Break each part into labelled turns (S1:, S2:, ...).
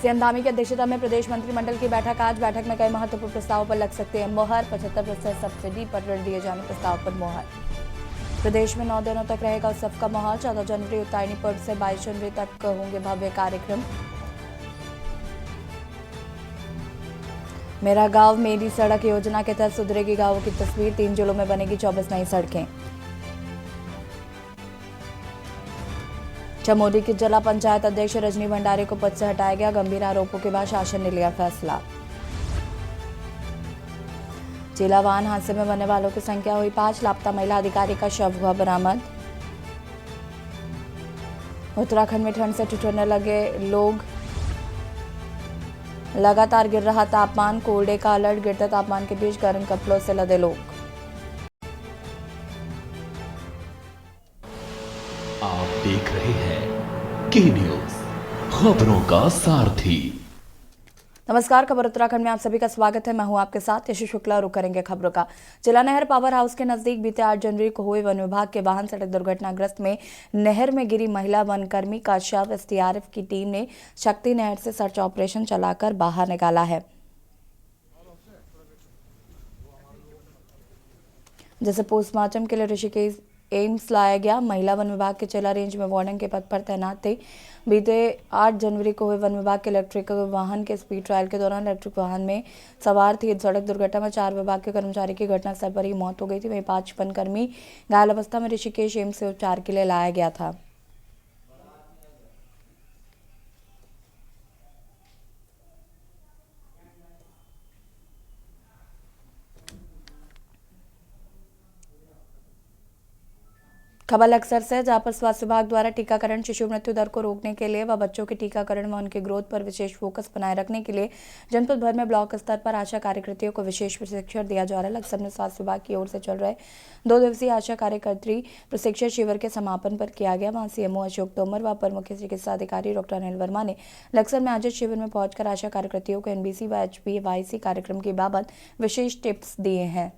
S1: CM Dhami की अध्यक्षता में प्रदेश मंत्रिमंडल की बैठक आज। बैठक में कई महत्वपूर्ण प्रस्तावों पर लग सकते हैं मोहर। 75% सब्सिडी पर ऋण दिए जाने प्रस्ताव पर मोहर। प्रदेश में 9 दिनों तक रहेगा उत्सव का माहौल। 14 जनवरी उत्तरायणी पर्व से 22 जनवरी तक होंगे भव्य कार्यक्रम। मेरा गांव मेरी सड़क योजना के तहत सुधरेगी गांवों की तस्वीर। 3 जिलों में बनेगी 24 नई सड़कें। चमोली की जिला पंचायत अध्यक्ष रजनी भंडारी को पद से हटाया गया। गंभीर आरोपों के बाद शासन ने लिया फैसला। जिला वाहन हादसे में मरने वालों की संख्या हुई 5। लापता महिला अधिकारी का शव हुआ बरामद। उत्तराखंड में ठंड से ठिठुरने लगे लोग। लगातार गिर रहा तापमान। कोल्ड डे का अलर्ट। गिरते तापमान के बीच गर्म कपड़ों से लदे लोग।
S2: आप देख रहे हैं के न्यूज, खबरों का सारथी।
S1: नमस्कार, खबर उत्तराखंड में आप सभी का स्वागत है। मैं हूं आपके साथ यशु शुक्ला। रुक करेंगे खबरों का। जिला नहर पावर हाउस के नजदीक बीते 8 जनवरी को हुए वन विभाग के वाहन सड़क दुर्घटनाग्रस्त में नहर में गिरी महिला वनकर्मी का शव एसडीआरएफ की टीम ने शक्ति नहर से सर्च ऑपरेशन चलाकर बाहर निकाला है, जिसे पोस्टमार्टम के लिए ऋषिकेश एम्स लाया गया। महिला वन विभाग के चेला रेंज में वार्डन के पद पर तैनात थे। बीते 8 जनवरी को हुए वन विभाग के इलेक्ट्रिक वाहन के स्पीड ट्रायल के दौरान इलेक्ट्रिक वाहन में सवार थी। सड़क दुर्घटना में 4 विभाग के कर्मचारी की घटनास्थल पर ही मौत हो गई थी। वहीं 5 वनकर्मी घायल अवस्था में ऋषिकेश एम्स से उपचार के लिए लाया गया था। खबर लक्सर से, जहां पर स्वास्थ्य विभाग द्वारा टीकाकरण शिशु मृत्यु दर को रोकने के लिए व बच्चों के टीकाकरण व उनके ग्रोथ पर विशेष फोकस बनाए रखने के लिए जनपद भर में ब्लॉक स्तर पर आशा कार्यकर्तियों को विशेष प्रशिक्षण दिया जा रहा है। लक्सर में स्वास्थ्य विभाग की ओर से चल रहे 2 दिवसीय आशा कार्यकर्त्री प्रशिक्षण शिविर के समापन पर किया गया। वहां सीएमओ अशोक तोमर व अपर मुख्य चिकित्सा अधिकारी डॉक्टर अनिल वर्मा ने लक्सर में आयोजित शिविर में पहुंचकर आशा कार्यकर्तियों को एनबीसी व HPYC कार्यक्रम की बाबत विशेष टिप्स दिए हैं।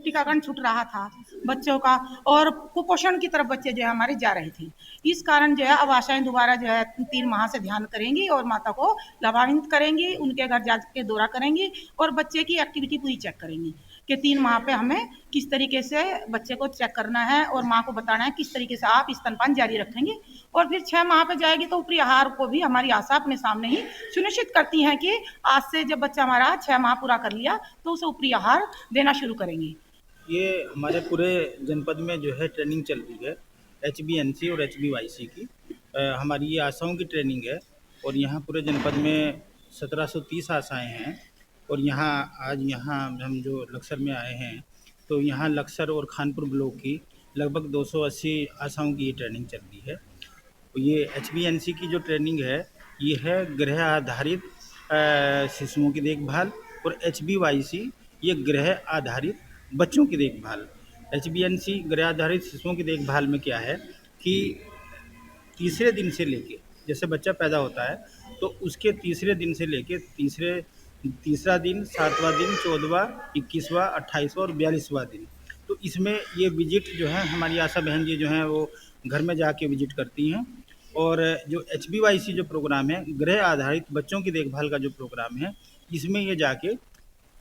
S3: टीकाकरण छूट रहा था बच्चों का, और कुपोषण की तरफ बच्चे जो है हमारे जा रहे थे। इस कारण जो है अब आशाएं दोबारा जो है 3 माह से ध्यान करेंगी और माता को लाभान्वित करेंगी, उनके घर जाके दौरा करेंगी और बच्चे की एक्टिविटी पूरी चेक करेंगी कि 3 माह पे हमें किस तरीके से बच्चे को चेक करना है और माँ को बताना है किस तरीके से आप स्तनपान जारी रखेंगे। और फिर 6 माह पे जाएगी तो ऊपरी आहार को भी हमारी आशा अपने सामने ही सुनिश्चित करती हैं कि आज से जब बच्चा हमारा 6 माह पूरा कर लिया तो उसे ऊपरी आहार देना शुरू करेंगे।
S4: ये हमारे पूरे जनपद में जो है ट्रेनिंग चल रही है HBNC और HBYC की। हमारी ये आशाओं की ट्रेनिंग है और यहाँ पूरे जनपद में 1730 आशाएं हैं। और यहाँ हम जो लक्सर में आए हैं तो यहाँ लक्सर और खानपुर ब्लॉक की लगभग 280 आशाओं की ये ट्रेनिंग चल रही है। ये HBNC की जो ट्रेनिंग है ये है गृह आधारित शिशुओं की देखभाल, और HBYC ये गृह आधारित बच्चों की देखभाल। HBNC गृह आधारित शिशुओं की देखभाल में क्या है कि तीसरे दिन से लेके, जैसे बच्चा पैदा होता है तो उसके तीसरे दिन से लेके तीसरा दिन, 7वां दिन, 14वां, 21वां, 28वां और 42वां दिन, तो इसमें ये विजिट जो है हमारी आशा बहन जी जो हैं वो घर में जाके विजिट करती हैं। और जो HBYC जो प्रोग्राम है, गृह आधारित बच्चों की देखभाल का जो प्रोग्राम है, इसमें ये जाके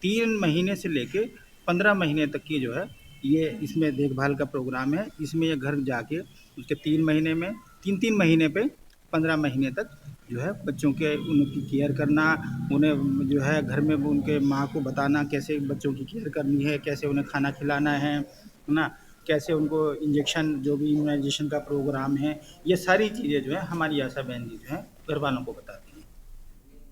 S4: 3 महीने से लेके 15 महीने तक की जो है ये इसमें देखभाल का प्रोग्राम है। इसमें ये घर जाके उसके 3 महीने में 3 महीने पे 15 महीने तक जो है बच्चों के उनकी केयर करना, उन्हें जो है घर में उनके माँ को बताना कैसे बच्चों की केयर करनी है, कैसे उन्हें खाना खिलाना है ना, कैसे उनको इंजेक्शन जो भी इम्यूनाइजेशन का प्रोग्राम है, ये सारी चीज़ें जो है हमारी आशा बहन जी जो है घर वालों को बताती हैं।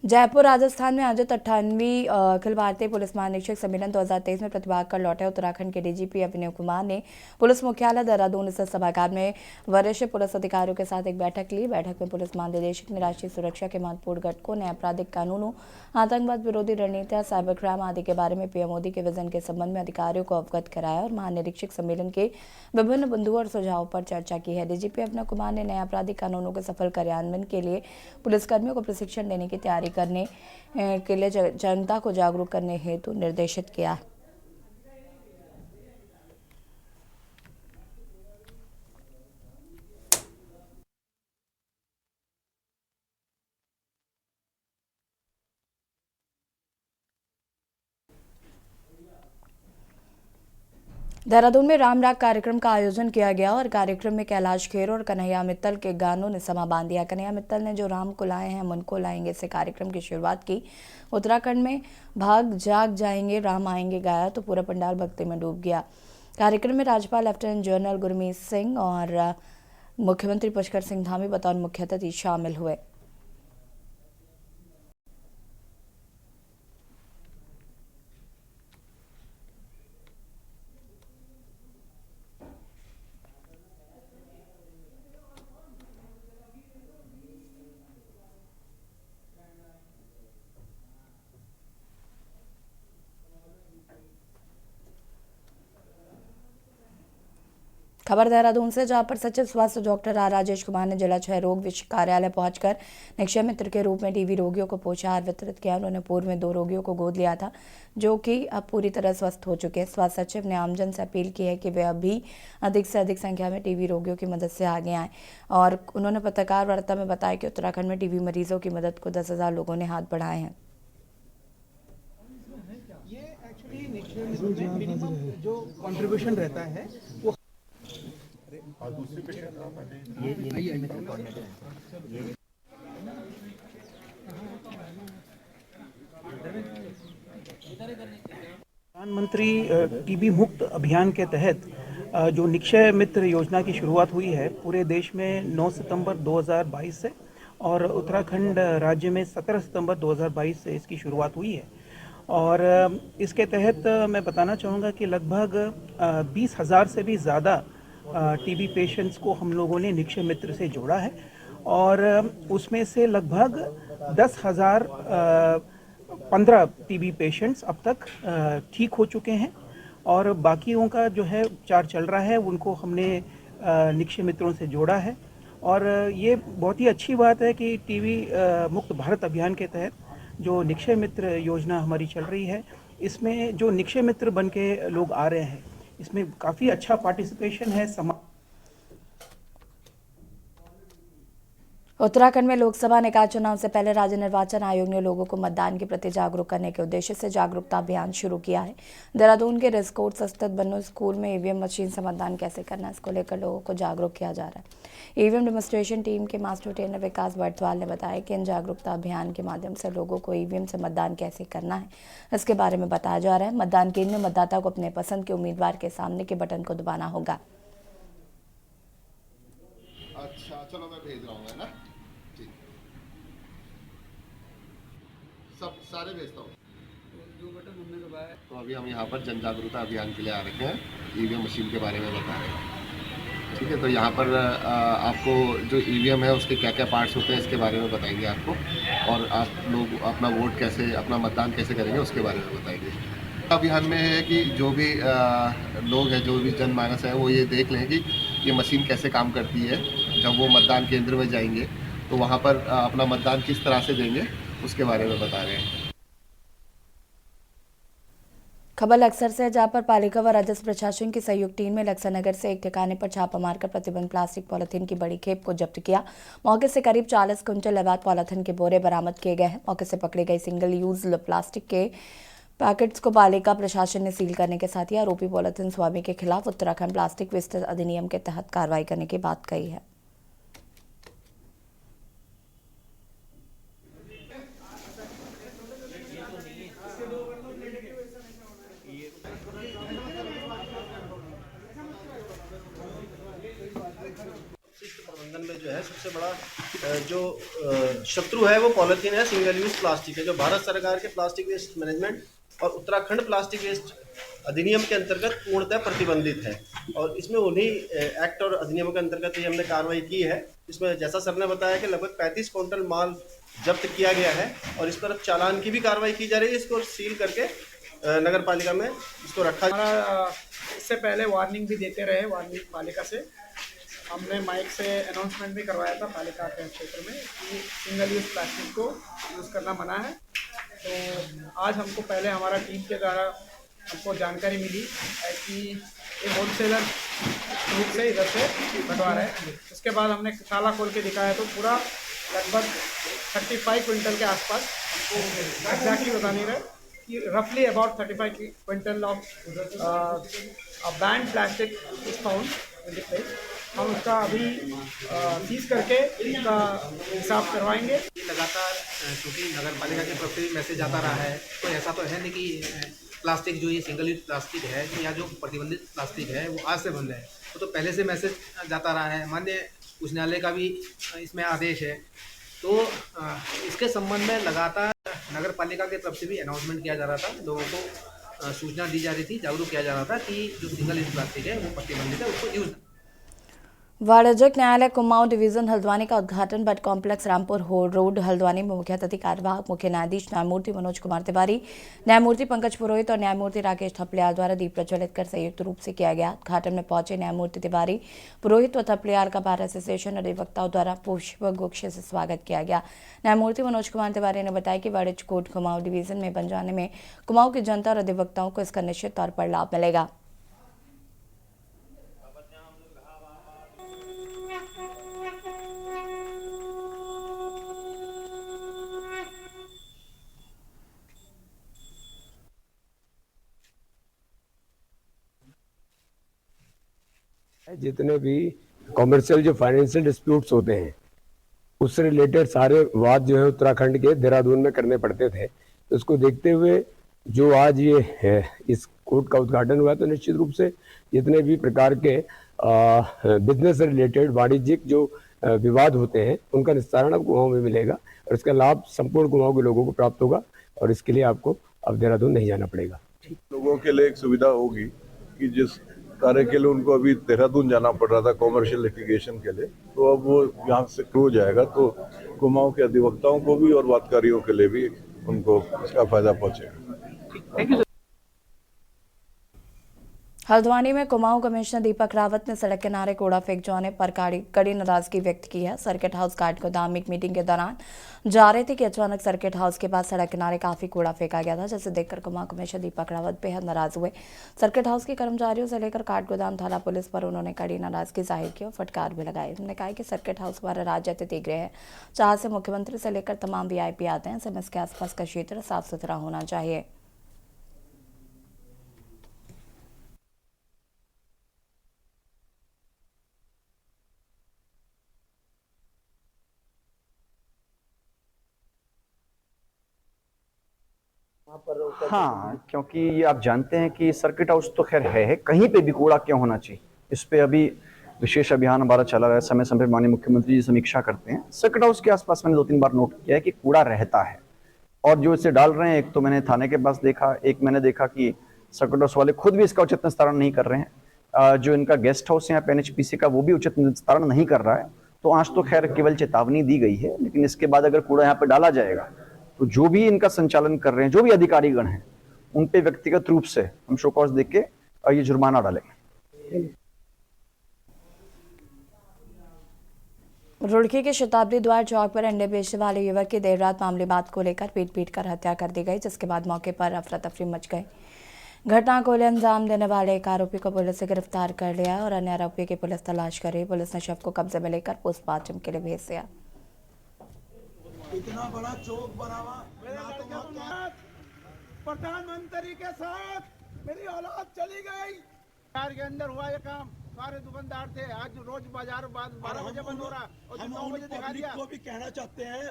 S1: जयपुर राजस्थान में आयोजित 98वीं अखिल भारतीय पुलिस महानिरीक्षक सम्मेलन 2023 में प्रतिभाग कर लौटे उत्तराखंड के डीजीपी अभिनव कुमार ने पुलिस मुख्यालय देहरादून स्थित सभागार में वरिष्ठ पुलिस अधिकारियों के साथ एक बैठक ली। बैठक में पुलिस महानिदेशक ने राष्ट्रीय सुरक्षा के महत्वपूर्ण घटकों, नए आपराधिक कानूनों, आतंकवाद विरोधी रणनीतियां, साइबर क्राइम आदि के बारे में पीएम मोदी के विजन के संबंध में अधिकारियों को अवगत कराया और महानिरीक्षक सम्मेलन के विभिन्न बिंदुओं और सुझावों पर चर्चा की है। डीजीपी अभिनव कुमार ने नए आपराधिक कानूनों के सफल कार्यान्वयन के लिए पुलिसकर्मियों को प्रशिक्षण देने की तैयारी करने के लिए जनता को जागरूक करने हेतु निर्देशित किया। देहरादून में राम राग कार्यक्रम का आयोजन किया गया और कार्यक्रम में कैलाश खेर और कन्हैया मित्तल के गानों ने समा बांध दिया। कन्हैया मित्तल ने जो राम को लाए हैं मन को लाएंगे से कार्यक्रम की शुरुआत की। उत्तराखंड में भाग जाग जाएंगे राम आएंगे गाया तो पूरा पंडाल भक्ति में डूब गया। कार्यक्रम में राज्यपाल लेफ्टिनेंट जनरल गुरमीत सिंह और मुख्यमंत्री पुष्कर सिंह धामी बतौर मुख्य अतिथि शामिल हुए। खबर देहरादून से, जहां पर सचिव स्वास्थ्य डॉक्टर आर राजेश कुमार ने जिला क्षय रोग कार्यालय पहुंचकर निक्षय मित्र के रूप में टीबी रोगियों को पोषाहार वितरित किया। उन्होंने पूर्व में 2 रोगियों को गोद लिया था जो कि अब पूरी तरह स्वस्थ हो चुके हैं। स्वास्थ्य सचिव ने आमजन से अपील की है कि वे अभी अधिक से अधिक संख्या में टीबी रोगियों की मदद से आगे आएं और उन्होंने पत्रकार वार्ता में बताया कि उत्तराखंड में टीबी मरीजों की मदद को 10,000 लोगों ने हाथ बढ़ाए हैं।
S5: ये एक्चुअली निक्षय मित्र में मिनिमम जो कंट्रीब्यूशन रहता है वो प्रधानमंत्री टीबी मुक्त अभियान के तहत जो निक्षय मित्र योजना की शुरुआत हुई है पूरे देश में 9 सितंबर 2022 से और उत्तराखंड राज्य में 17 सितंबर 2022 से इसकी शुरुआत हुई है। और इसके तहत मैं बताना चाहूँगा कि लगभग 20,000 से भी ज़्यादा टीबी पेशेंट्स को हम लोगों ने निक्षय मित्र से जोड़ा है और उसमें से लगभग 10,015 टीबी पेशेंट्स अब तक ठीक हो चुके हैं और बाकियों का जो है उपचार चल रहा है, उनको हमने निक्षय मित्रों से जोड़ा है। और ये बहुत ही अच्छी बात है कि टीबी मुक्त भारत अभियान के तहत जो निक्षय मित्र योजना हमारी चल रही है, इसमें जो निक्षय मित्र बन के लोग आ रहे हैं, इसमें काफ़ी अच्छा पार्टिसिपेशन है।
S1: उत्तराखंड में लोकसभा निकाय चुनाव से पहले राज्य निर्वाचन आयोग ने लोगों को मतदान के प्रति जागरूक करने के उद्देश्य से जागरूकता अभियान शुरू किया है। देहरादून के रेसकोर्स स्थित बन्नू स्कूल में ईवीएम मशीन से मतदान कैसे करना है, इसको लेकर लोगों को जागरूक किया जा रहा है। ईवीएम डेमोन्स्ट्रेशन टीम के मास्टर ट्रेनर विकास बर्तवाल ने बताया कि इन जागरूकता अभियान के माध्यम से लोगों को ईवीएम से मतदान कैसे करना है इसके बारे में बताया जा रहा है। मतदान केंद्र में मतदाता को अपने पसंद के उम्मीदवार के सामने के बटन को दबाना होगा।
S6: अच्छा चलो मैं भेज रहा हूँ, है ना? ठीक, सब सारे भेजता हूँ।
S7: जो बटन हमने दबाया
S6: तो अभी हम यहाँ पर जन जागरूकता अभियान के लिए आ रखे हैं, ईवीएम मशीन के बारे में बता रहे हैं। ठीक है, तो यहाँ पर आपको जो ईवीएम है उसके क्या क्या पार्ट्स होते हैं इसके बारे में बताएंगे आपको, और आप लोग अपना वोट कैसे, अपना मतदान कैसे करेंगे उसके बारे में बताएंगे। अभियान में है कि जो भी लोग हैं, जो भी जनमानस है, वो ये देख लें कि ये मशीन कैसे काम करती है। जब वो मतदान केंद्र में जाएंगे तो वहाँ पर अपना मतदान किस तरह से देंगे उसके बारे में बता रहे हैं।
S1: खबर लक्सर से, जहां पर पालिका व राजस्व प्रशासन की संयुक्त टीम ने लक्सर नगर से एक ठिकाने पर छापा मारकर प्रतिबंध प्लास्टिक पॉलिथीन की बड़ी खेप को जब्त किया। मौके से करीब 40 क्विंटल अवैध पॉलिथीन के बोरे बरामद किए गए हैं। मौके से पकड़े गए सिंगल यूज प्लास्टिक के पैकेट्स को पालिका प्रशासन ने सील करने के साथ ही आरोपी पॉलिथीन स्वामी के खिलाफ उत्तराखंड प्लास्टिक वेस्ट अधिनियम के तहत कार्रवाई करने की बात कही है।
S4: प्रबंधन में जो है
S8: सबसे बड़ा जो शत्रु है वो पॉलीथीन है, सिंगल यूज प्लास्टिक है, जो भारत सरकार के प्लास्टिक वेस्ट मैनेजमेंट और उत्तराखंड प्लास्टिक वेस्ट अधिनियम के अंतर्गत पूर्णतः प्रतिबंधित है। और इसमें उन्हीं एक्ट और अधिनियम के अंतर्गत ही हमने कार्रवाई की है। इसमें जैसा सर ने बताया कि लगभग 35 क्विंटल माल जब्त किया गया है और इस पर अब चालान की भी कार्रवाई की जा रही है। इसको सील करके नगर पालिका में इसको रखा।
S9: इससे पहले वार्निंग भी देते रहे, वार्निंग पालिका से हमने माइक से अनाउंसमेंट भी करवाया था पालिका के क्षेत्र में कि सिंगल यूज़ प्लास्टिक को यूज़ करना मना है। तो आज हमको पहले हमारा टीम के द्वारा हमको जानकारी मिली है कि ये होलसेलर रूप से इधर से बंटवा रहे हैं। उसके बाद हमने ताला खोल के दिखाया तो पूरा लगभग 35 क्विंटल के आसपास, हमको एग्जैक्टली बता नहीं रहे कि रफली about 35 quintal of band plastic is found in the place. हम उसका अभी सीज करके इसका हिसाब करवाएंगे।
S10: लगातार क्योंकि नगर पालिका की तरफ से मैसेज आता रहा है, तो ऐसा तो है नहीं कि प्लास्टिक जो ये सिंगल यूज प्लास्टिक है या जो प्रतिबंधित प्लास्टिक है वो आज से बंद है, तो पहले से मैसेज जाता रहा है। माननीय उच्च न्यायालय का भी इसमें आदेश है। तो इसके संबंध में लगातार नगर पालिका की तरफ से भी अनाउंसमेंट किया जा रहा था, लोगों को सूचना दी जा रही थी, जागरूक किया जा रहा था कि जो सिंगल यूज प्लास्टिक है वो प्रतिबंधित है, उसको यूज।
S1: वाणिज्यिक न्यायालय कुमाऊं डिवीजन हल्द्वानी का उद्घाटन but complex Rampur road Haldwani में मुख्य अतिथि कार्यवाहक मुख्य न्यायाधीश न्यायमूर्ति मनोज कुमार तिवारी, न्यायमूर्ति पंकज पुरोहित और न्यायमूर्ति राकेश थपलियाल द्वारा दीप प्रज्वलित कर संयुक्त रूप से किया गया। उद्घाटन में पहुंचे न्यायमूर्ति तिवारी, पुरोहित व थपलियाल का बार एसोसिएशन अधिवक्ताओं द्वारा पुष्प गुच्छ से स्वागत किया गया। न्यायमूर्ति मनोज कुमार तिवारी ने बताया कि वाणिज्य कोर्ट कुमाऊं डिवीजन में बन जाने में कुमाऊं की जनता और अधिवक्ताओं को इसका निश्चित तौर पर लाभ मिलेगा।
S11: जितने भी कॉमर्शियल जो फाइनेंशियल डिस्प्यूट्स होते हैं उससे रिलेटेड सारे वाद जो है उत्तराखंड के देहरादून में करने पड़ते थे। तो उसको देखते हुए जो आज ये है इस कोर्ट का उद्घाटन हुआ, तो निश्चित रूप से जितने भी प्रकार के बिजनेस से रिलेटेड वाणिज्यिक जो विवाद होते हैं उनका निस्तारण अब कुमाऊं में मिलेगा और इसका लाभ संपूर्ण कुमाऊं के लोगों को प्राप्त होगा और इसके लिए आपको अब देहरादून नहीं जाना पड़ेगा।
S12: लोगों के लिए एक सुविधा होगी कि जिस कार्य के लिए उनको अभी देहरादून जाना पड़ रहा था कॉमर्शियल लिटिगेशन के लिए, तो अब वो यहाँ से हो जाएगा, तो कुमाऊं के अधिवक्ताओं को भी और वादकारियों के लिए भी उनको इसका फायदा पहुंचेगा।
S1: हल्द्वानी में कुमाऊं कमिश्नर दीपक रावत ने सड़क किनारे कूड़ा फेंक जाने पर कड़ी नाराजगी व्यक्त की है। सर्किट हाउस गार्ड गोदाम एक मीटिंग के दौरान जा रहे थे कि अचानक सर्किट हाउस के पास सड़क किनारे काफी कूड़ा फेंका गया था, जिसे देखकर कुमाऊं कमिश्नर दीपक रावत बेहद नाराज हुए। सर्किट हाउस के कर्मचारियों से लेकर काठ गोदाम थाना पुलिस पर उन्होंने कड़ी नाराजगी जाहिर की और फटकार भी लगाई। उन्होंने कहा कि सर्किट हाउस हमारा राज्य अतिथि गृह है, जहां से मुख्यमंत्री से लेकर तमाम VIP आते हैं, समय इसके आसपास का क्षेत्र साफ सुथरा होना चाहिए।
S13: हाँ, क्योंकि ये आप जानते हैं कि सर्किट हाउस तो खैर है, कहीं पे भी कूड़ा क्यों होना चाहिए, इस पे अभी विशेष अभियान हमारा चला रहा है। समय समय पर माननीय मुख्यमंत्री जी समीक्षा करते हैं। सर्किट हाउस के आसपास मैंने 2-3 बार नोट किया है कि कूड़ा रहता है और जो इसे डाल रहे हैं, एक तो मैंने थाने के पास देखा, एक मैंने देखा कि सर्किट हाउस वाले खुद भी इसका उचित निस्तारण नहीं कर रहे हैं। जो इनका गेस्ट हाउस है यहाँ NHPC का, वो भी उचित निस्तारण नहीं कर रहा है। तो आज तो खैर केवल चेतावनी दी गई है, लेकिन इसके बाद अगर कूड़ा यहाँ पे डाला जाएगा तो जो भी इनका संचालन कर रहे हैं, जो भी अधिकारीगण हैं, उन पे व्यक्तिगत रूप से हम शो कॉज देख के ये जुर्माना डालेंगे।
S1: रुड़की के शताब्दी द्वार चौक पर अंडे बेचने वाले युवक की देर रात मामले बात को लेकर पीट कर हत्या कर दी गई, जिसके बाद मौके पर अफरा तफरी मच गई। घटना को अंजाम देने वाले एक आरोपी को पुलिस ने गिरफ्तार कर लिया और अन्य आरोपी की पुलिस तलाश कर रही। पुलिस ने शव को कब्जे में लेकर पोस्टमार्टम के लिए भेज दिया।
S14: इतना बड़ा चौक बना हुआ, प्रधानमंत्री के साथ मेरी औलाद चली गई। कार के अंदर हुआ ये काम, सारे दुकानदार थे, आज रोज बाजार 12 बजे बंद हो रहा और 9 बजे दिखा दिया। को भी कहना चाहते हैं,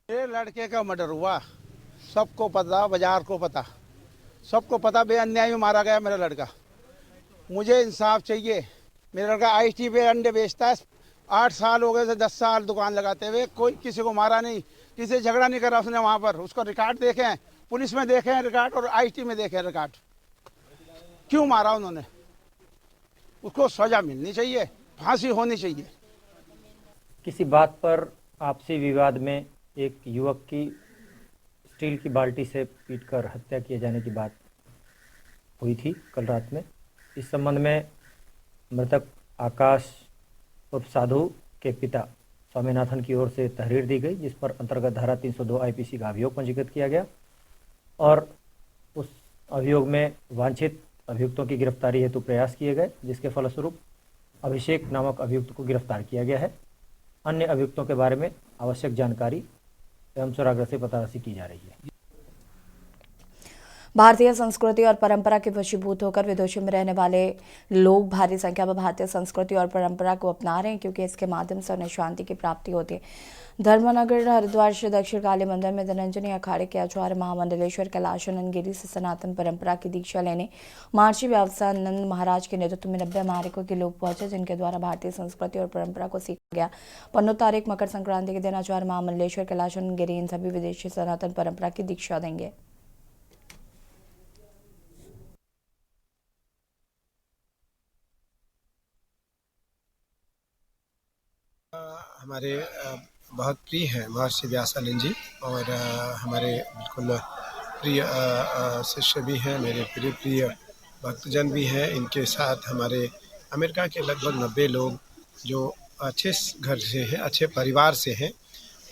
S14: ये लड़के का मर्डर हुआ, सबको पता, बाजार को पता, सबको पता, बेअन्याय में मारा गया मेरा लड़का। मुझे इंसाफ चाहिए। मेरा लड़का IST पे अंडे बेचता है, 8 साल हो गए से 10 साल दुकान लगाते हुए, कोई किसी को मारा नहीं, किसी से झगड़ा नहीं करा उसने वहाँ पर। उसका रिकॉर्ड देखे हैं, पुलिस में देखे हैं रिकॉर्ड और IST में देखे हैं रिकॉर्ड। क्यों मारा उन्होंने? उसको सजा मिलनी चाहिए, फांसी होनी चाहिए।
S15: किसी बात पर आपसी विवाद में एक युवक की स्टील की बाल्टी से पीटकर हत्या किए जाने की बात हुई थी कल रात में। इस संबंध में मृतक आकाश उर्फ साधु के पिता स्वामीनाथन की ओर से तहरीर दी गई, जिस पर अंतर्गत धारा 302 IPC का अभियोग पंजीकृत किया गया और उस अभियोग में वांछित अभियुक्तों की गिरफ्तारी हेतु प्रयास किए गए, जिसके फलस्वरूप अभिषेक नामक अभियुक्त को गिरफ्तार किया गया है। अन्य अभियुक्तों के बारे में आवश्यक जानकारी एवं स्वराग्रह से पताराशी की जा रही है।
S1: भारतीय संस्कृति और परंपरा के वशीभूत होकर विदेशों में रहने वाले लोग भारी संख्या में भारतीय संस्कृति और परंपरा को अपना रहे हैं, क्योंकि इसके माध्यम से उन्हें शांति की प्राप्ति होती है। धर्मनगर हरिद्वार श्री दक्षिण काली मंदिर में धनंजनी अखाड़े के आचार्य महामंडलेश्वर कैलाशानंद गिरी से सनातन परंपरा की दीक्षा लेने महर्षि व्यासानंद महाराज के नेतृत्व में 90 महारिकों के लोग पहुंचे, जिनके द्वारा भारतीय संस्कृति और परंपरा को सीखा गया। 15 तारीख मकर संक्रांति के दिन आचार्य महामंडलेश्वर कैलाशानंद गिरी इन सभी विदेशी सनातन परंपरा की दीक्षा देंगे।
S16: हमारे बहुत प्रिय हैं महर्षि व्यासानंद जी और हमारे बिल्कुल प्रिय शिष्य भी हैं, मेरे प्रिय भक्तजन भी हैं। इनके साथ हमारे अमेरिका के लगभग 90 लोग जो अच्छे घर से हैं, अच्छे परिवार से हैं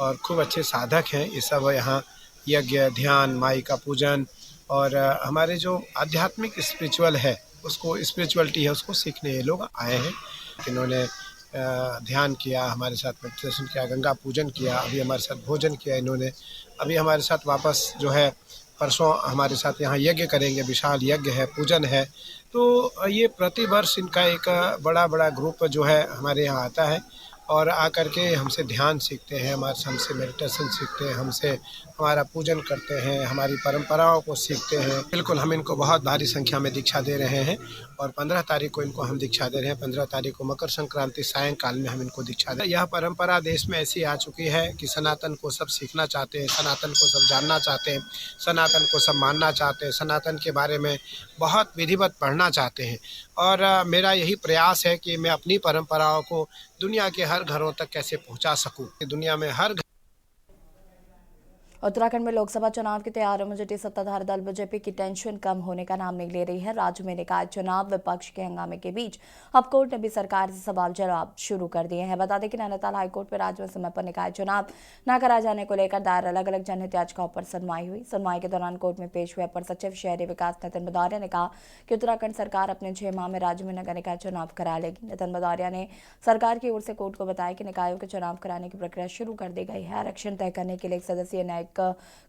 S16: और खूब अच्छे साधक हैं। ये सब यहाँ यज्ञ, ध्यान, माई का पूजन और हमारे जो आध्यात्मिक स्पिरिचुअल है उसको स्पिरिचुअलिटी है उसको सीखने ये लोग आए हैं। इन्होंने ध्यान किया, हमारे साथ मेडिटेशन किया, गंगा पूजन किया, अभी हमारे साथ भोजन किया इन्होंने। अभी हमारे साथ वापस जो है परसों हमारे साथ यहाँ यज्ञ करेंगे, विशाल यज्ञ है, पूजन है। तो ये प्रतिवर्ष इनका एक बड़ा ग्रुप जो है हमारे यहाँ आता है और आकर के हमसे ध्यान सीखते हैं, हमसे मेडिटेशन सीखते हैं, हमसे हमारा पूजन करते हैं, हमारी परंपराओं को सीखते हैं। बिल्कुल हम इनको बहुत भारी संख्या में दीक्षा दे रहे हैं और 15 तारीख को इनको हम दीक्षा दे रहे हैं। 15 तारीख को मकर संक्रांति सायंकाल में हम इनको दीक्षा दे। यह परंपरा देश में ऐसी आ चुकी है कि सनातन को सब सीखना चाहते हैं, सनातन को सब जानना चाहते हैं, सनातन को सब मानना चाहते हैं, सनातन के बारे में बहुत विधिवत पढ़ना चाहते हैं। और मेरा यही प्रयास है कि मैं अपनी परंपराओं को दुनिया के हर घरों तक कैसे पहुंचा सकूं। दुनिया में हर
S1: उत्तराखंड में लोकसभा चुनाव की तैयारियों में जुटी सत्ताधारी दल बीजेपी की टेंशन कम होने का नाम नहीं ले रही है। राज्य में निकाय चुनाव विपक्ष के हंगामे के बीच अब कोर्ट ने भी सरकार से सवाल जवाब शुरू कर दिए हैं। बता दें कि नैनीताल हाईकोर्ट में राज्य में समय पर निकाय चुनाव न कराए जाने को लेकर दायर अलग अलग जनहित याचिकाओं पर सुनवाई हुई। सुनवाई के दौरान कोर्ट में पेश हुए अपर सचिव शहरी विकास नितिन भदौरिया ने कहा कि उत्तराखंड सरकार अपने 6 माह में राज्य में नगर निकाय चुनाव करा लेगी। नितिन भदौरिया ने सरकार की ओर से कोर्ट को बताया कि निकायों के चुनाव कराने की प्रक्रिया शुरू कर दी गई है। आरक्षण तय करने के लिए एक सदस्यीय न्यायिक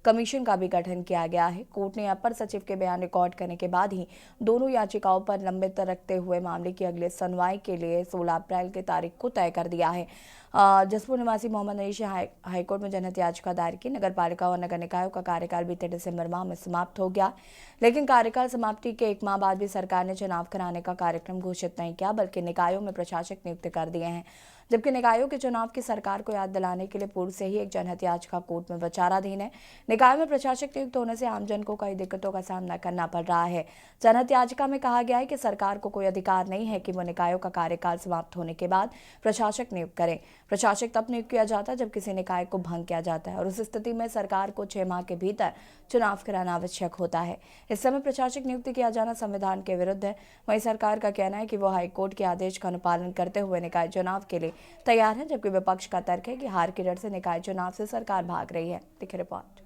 S1: कमीशन का भी गठन किया गया है। कोर्ट ने अपर सचिव के बयान रिकॉर्ड करने के बाद ही दोनों याचिकाओं पर लंबित रखते हुए मामले की अगले सुनवाई के लिए 16 अप्रैल की तारीख को तय कर दिया है। जसपुर निवासी मोहम्मद अनीश हाईकोर्ट में जनहित याचिका दायर की। नगर पालिका और नगर निकायों का कार्यकाल बीते दिसंबर माह में समाप्त हो गया, लेकिन कार्यकाल समाप्ति के 1 माह बाद भी सरकार ने चुनाव कराने का कार्यक्रम घोषित नहीं किया, बल्कि निकायों में प्रशासक नियुक्त कर दिए हैं। जबकि निकायों के चुनाव की सरकार को याद दिलाने के लिए पूर्व से ही एक जनहित याचिका कोर्ट में विचाराधीन है। निकाय में प्रशासक नियुक्त होने से आमजन को कई दिक्कतों का सामना करना पड़ रहा है। जनहित याचिका में कहा गया है कि सरकार को कोई अधिकार नहीं है कि वो निकायों का कार्यकाल समाप्त होने के बाद प्रशासक नियुक्त करें। प्रशासक तब नियुक्त किया जाता है जब किसी निकाय को भंग किया जाता है और उस स्थिति में सरकार को 6 माह के भीतर चुनाव कराना आवश्यक होता है। इस समय प्रशासक नियुक्त किया जाना संविधान के विरुद्ध है। वहीं सरकार का कहना है कि वो हाईकोर्ट के आदेश का अनुपालन करते हुए निकाय चुनाव के लिए तैयार है, जबकि विपक्ष का तर्क है कि हार की डर से निकाय चुनाव से सरकार भाग रही है। देखिए रिपोर्ट।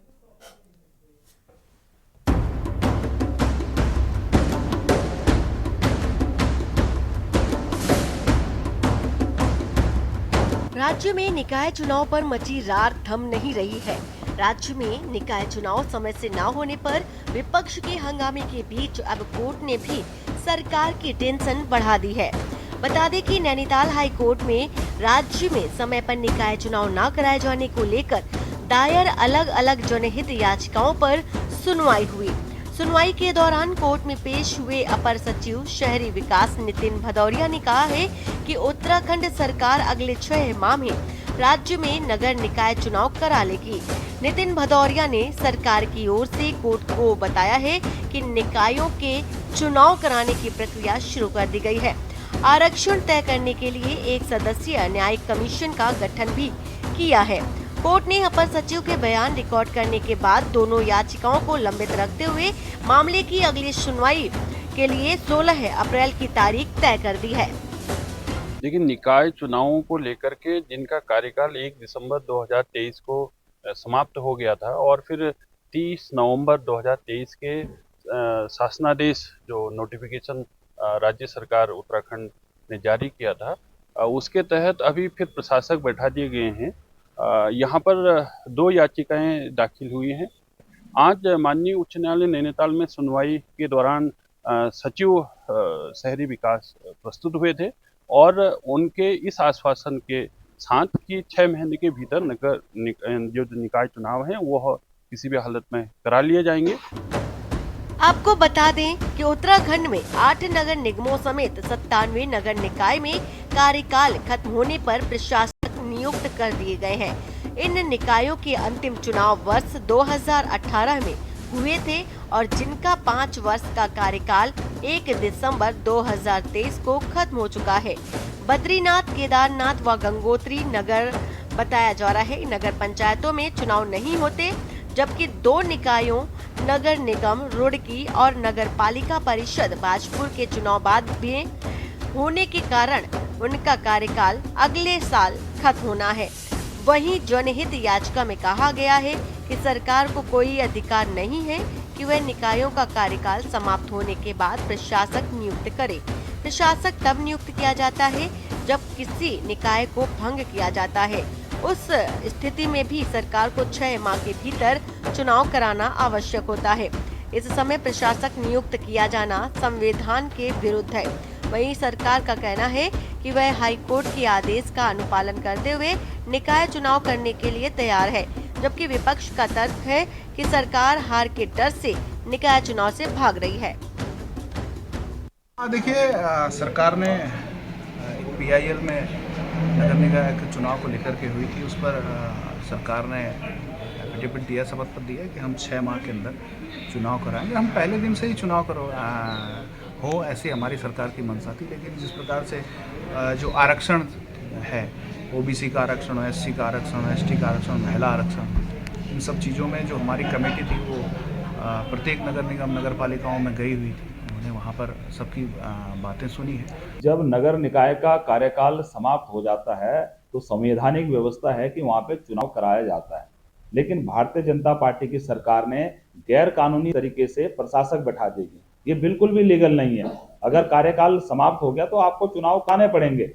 S17: राज्य में निकाय चुनाव पर मची रार थम नहीं रही है। राज्य में निकाय चुनाव समय से न होने पर विपक्ष के हंगामे के बीच अब कोर्ट ने भी सरकार की टेंशन बढ़ा दी है। बता दें कि नैनीताल हाई कोर्ट में राज्य में समय पर निकाय चुनाव न कराए जाने को लेकर दायर अलग अलग जनहित याचिकाओं पर सुनवाई हुई। सुनवाई के दौरान कोर्ट में पेश हुए अपर सचिव शहरी विकास नितिन भदौरिया ने कहा है कि उत्तराखंड सरकार अगले 6 माह में राज्य में नगर निकाय चुनाव करा लेगी। नितिन भदौरिया ने सरकार की ओर से कोर्ट को बताया है कि निकायों के चुनाव कराने की प्रक्रिया शुरू कर दी गई है। आरक्षण तय करने के लिए एक सदस्यीय न्यायिक कमीशन का गठन भी किया है। कोर्ट ने अपर सचिव के बयान रिकॉर्ड करने के बाद दोनों याचिकाओं को लंबित रखते हुए मामले की अगली सुनवाई के लिए 16 अप्रैल की तारीख तय कर दी है।
S18: लेकिन निकाय चुनावों को लेकर के जिनका कार्यकाल 1 दिसंबर 2023 को समाप्त हो गया था और फिर 30 नवंबर 2023 के शासनादेश जो नोटिफिकेशन राज्य सरकार उत्तराखंड ने जारी किया था, उसके तहत अभी फिर प्रशासक बैठा दिए गए हैं। यहाँ पर 2 याचिकाएं दाखिल हुई हैं। आज माननीय उच्च न्यायालय नैनीताल में सुनवाई के दौरान सचिव शहरी विकास प्रस्तुत हुए थे और उनके इस आश्वासन के साथ कि 6 महीने के भीतर जो निकाय चुनाव हैं वो किसी भी हालत में करा लिए जाएंगे।
S17: आपको बता दें कि उत्तराखंड में 8 नगर निगमों समेत 97 नगर निकाय में कार्यकाल खत्म होने पर प्रशासक नियुक्त कर दिए गए हैं। इन निकायों के अंतिम चुनाव वर्ष 2018 में हुए थे और जिनका 5 वर्ष का कार्यकाल 1 दिसंबर 2023 को खत्म हो चुका है। बद्रीनाथ, केदारनाथ व गंगोत्री नगर बताया जा रहा है। नगर पंचायतों में चुनाव नहीं होते, जबकि 2 निकायों नगर निगम रुड़की और नगर पालिका परिषद बाजपुर के चुनाव बाद भी होने के कारण उनका कार्यकाल अगले साल खत्म होना है। वहीं जनहित याचिका में कहा गया है कि सरकार को कोई अधिकार नहीं है कि वह निकायों का कार्यकाल समाप्त होने के बाद प्रशासक नियुक्त करे। प्रशासक तब नियुक्त किया जाता है जब किसी निकाय को भंग किया जाता है। उस स्थिति में भी सरकार को 6 माह के भीतर चुनाव कराना आवश्यक होता है। इस समय प्रशासक नियुक्त किया जाना संविधान के विरुद्ध है। वहीं सरकार का कहना है कि वह हाई कोर्ट के आदेश का अनुपालन करते हुए निकाय चुनाव करने के लिए तैयार है, जबकि विपक्ष का तर्क है कि सरकार हार के डर से निकाय चुनाव से भाग रही है।
S19: देखिए, सरकार ने PIL में नगर निकाय के चुनाव को लेकर के हुई थी, उस पर सरकार ने एफिडेविट दिया, शपथ पत्र दिया कि हम 6 माह के अंदर चुनाव कराएंगे। हम पहले दिन से ही चुनाव हो ऐसी हमारी सरकार की मंशा थी। लेकिन जिस प्रकार से जो आरक्षण है, OBC का आरक्षण हो, SC का आरक्षण हो, ST का आरक्षण, महिला आरक्षण, इन सब चीज़ों में जो हमारी कमेटी थी वो प्रत्येक नगर निगम नगर पालिकाओं में गई हुई थी। उन्होंने वहाँ पर सबकी बातें सुनी है।
S20: जब नगर निकाय का कार्यकाल समाप्त हो जाता है तो संवैधानिक व्यवस्था है कि वहाँ पे चुनाव कराया जाता है, लेकिन भारतीय जनता पार्टी की सरकार ने गैर कानूनी तरीके से प्रशासक बैठा देगी। ये बिल्कुल भी लीगल नहीं है। अगर कार्यकाल समाप्त हो गया तो आपको चुनाव कराने पड़ेंगे।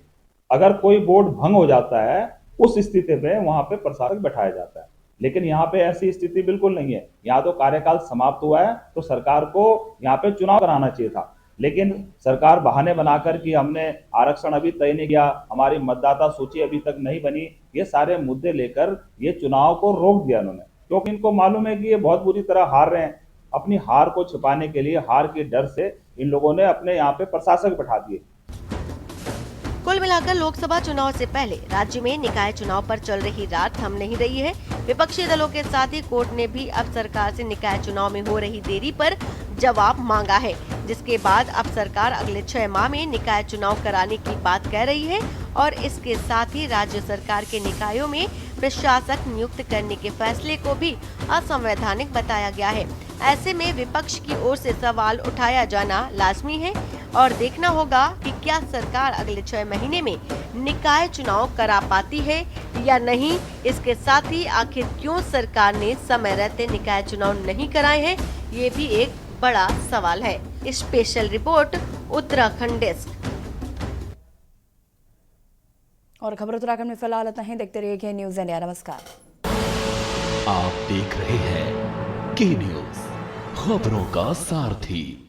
S20: अगर कोई बोर्ड भंग हो जाता है उस स्थिति पे वहाँ पे प्रशासक बैठाया जाता है, लेकिन यहाँ पे ऐसी स्थिति बिल्कुल नहीं है। यहाँ तो कार्यकाल समाप्त हुआ है तो सरकार को यहाँ पे चुनाव कराना चाहिए था, लेकिन सरकार बहाने बनाकर कि हमने आरक्षण अभी तय नहीं किया, हमारी मतदाता सूची अभी तक नहीं बनी, ये सारे मुद्दे लेकर ये चुनाव को रोक दिया उन्होंने, क्योंकि इनको मालूम है कि ये बहुत बुरी तरह हार रहे हैं। अपनी हार को छिपाने के लिए, हार के डर से इन लोगों ने अपने यहाँ पे प्रशासक बैठा दिए।
S17: कुल मिलाकर लोकसभा चुनाव से पहले राज्य में निकाय चुनाव पर चल रही रार थम नहीं रही है। विपक्षी दलों के साथ ही कोर्ट ने भी अब सरकार से निकाय चुनाव में हो रही देरी पर जवाब मांगा है, जिसके बाद अब सरकार अगले 6 माह में निकाय चुनाव कराने की बात कह रही है और इसके साथ ही राज्य सरकार के निकायों में प्रशासक नियुक्त करने के फैसले को भी असंवैधानिक बताया गया है। ऐसे में विपक्ष की ओर से सवाल उठाया जाना लाजमी है और देखना होगा कि क्या सरकार अगले 6 महीने में निकाय चुनाव करा पाती है या नहीं। इसके साथ ही आखिर क्यों सरकार ने समय रहते निकाय चुनाव नहीं कराए हैं, ये भी एक बड़ा सवाल है। Special report Uttarakhand desk.
S1: और खबर उत्तराखंड में फिलहाल इतना ही। देखते रहिए न्यूज़ इंडिया। नमस्कार।
S2: आप देख रहे हैं के न्यूज़, खबरों का सारथी।